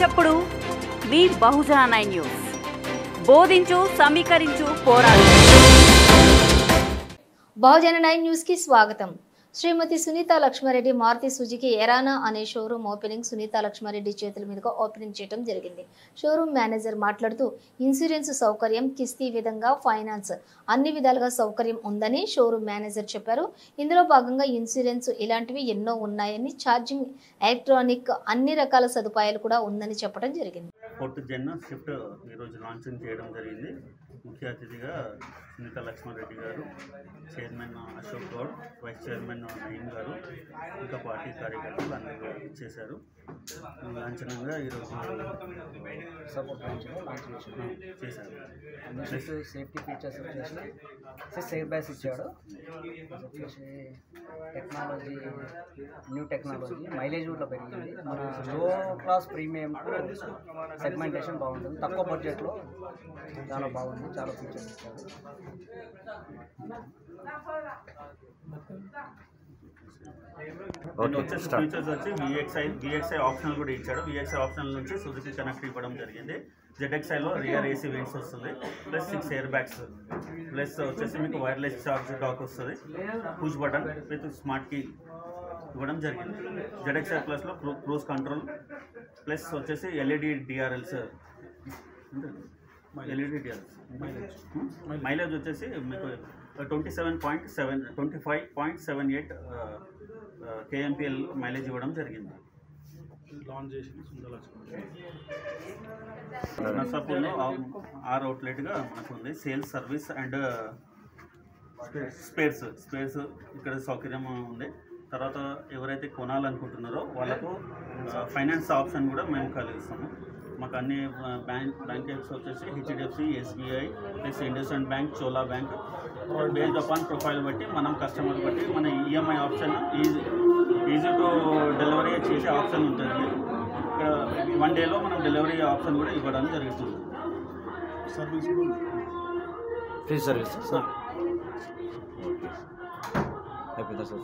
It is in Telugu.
ఎప్పుడు మీ బహుజన 9 న్యూస్. బోధించు, సమీకరించు, పోరాడు. బహుజన 9 న్యూస్ కి స్వాగతం. శ్రీమతి సునీత లక్ష్మారెడ్డి మారుతి సుజుకి ఎరానా అనే షోరూమ్ ఓపెనింగ్ సునీత లక్ష్మారెడ్డి చేతుల మీదుగా ఓపెనింగ్ చేయడం జరిగింది. షోరూమ్ మేనేజర్ మాట్లాడుతూ ఇన్సూరెన్స్ సౌకర్యం, కిస్తీ విధంగా ఫైనాన్స్ అన్ని విధాలుగా సౌకర్యం ఉందని షోరూమ్ మేనేజర్ చెప్పారు. ఇందులో భాగంగా ఇన్సూరెన్స్ ఇలాంటివి ఎన్నో ఉన్నాయని, ఛార్జింగ్, ఎలక్ట్రానిక్ అన్ని రకాల సదుపాయాలు కూడా ఉందని చెప్పడం జరిగింది. 4th జెన్ షిఫ్ట్ ఈరోజు లాంచింగ్ చేయడం జరిగింది. ముఖ్య అతిథిగా సునీత లక్ష్మారెడ్డి గారు, chairman Ashok Goud, vice chairman Naeem గారు, ఇంకా పార్టీ కార్యకర్తలు అందరూ ఇచ్చేశారు. లాంఛనంగా ఈరోజు సపోర్ట్ లాంచ్ చేశారు. నెక్స్ట్ సేఫ్టీ ఫీచర్స్ వచ్చేసి ఎయిర్ బ్యాగ్స్ ఇచ్చాడు. వచ్చేసి టెక్నాలజీ, న్యూ టెక్నాలజీ, మైలేజ్ కూడా పెరిగింది. మన లో క్లాస్ ప్రీమియం సెగ్మెంటేషన్ బాగుంటుంది. తక్కువ బడ్జెట్లో చాలా బాగుంది. చాలా ఫీచర్స్ ఇచ్చాడు. వచ్చేసి ఫీచర్స్ వచ్చి విఎక్స్ఐ ఆప్షనల్ కూడా ఇచ్చాడు. విఎక్స్ఐ ఆప్షనల్ నుంచి సుజుకి కనెక్ట్ ఇవ్వడం జరిగింది. జెడ్ఎక్స్ఐలో రియర్ ఏసీ వెంట్స్ వస్తుంది, ప్లస్ 6 ఎయిర్ బ్యాగ్స్, ప్లస్ వచ్చేసి మీకు వైర్లెస్ చార్జ్ డాక్ వస్తుంది, push button with smart key ఇవ్వడం జరిగింది. జెడ్ఎక్స్ఐ ప్లస్లో క్రూజ్ కంట్రోల్, ప్లస్ వచ్చేసి ఎల్ఈడి డిఆర్ఎల్స్, మైలేజ్ వచ్చేసి మీకు 25.78 కేఎంపిఎల్ మైలేజ్ ఇవ్వడం జరిగింది. లాంచ్ చేసిన నర్సాపూర్లో 6 అవుట్లెట్గా మనకు ఉంది. సేల్స్, సర్వీస్ అండ్ స్పేర్స్ ఇక్కడ సౌకర్యం ఉంది. తర్వాత ఎవరైతే కొనాలనుకుంటున్నారో వాళ్ళకు ఫైనాన్స్ ఆప్షన్ కూడా మేము కలిగిస్తాము. మాకు అన్ని బ్యాంక్స్ వచ్చేసి HDFC, SBI, plus IndusInd bank, Chola bank, based upon profile బట్టి మనం కస్టమర్ బట్టి మన EMI option easy to delivery చేసే ఆప్షన్ ఉంటుంది. ఇక్కడ 1 డేలో మనం డెలివరీ ఆప్షన్ కూడా ఇవ్వడం జరుగుతుంది. సర్వీస్ ఫ్రీ సర్వీస్ అయిపోయిందా సార్?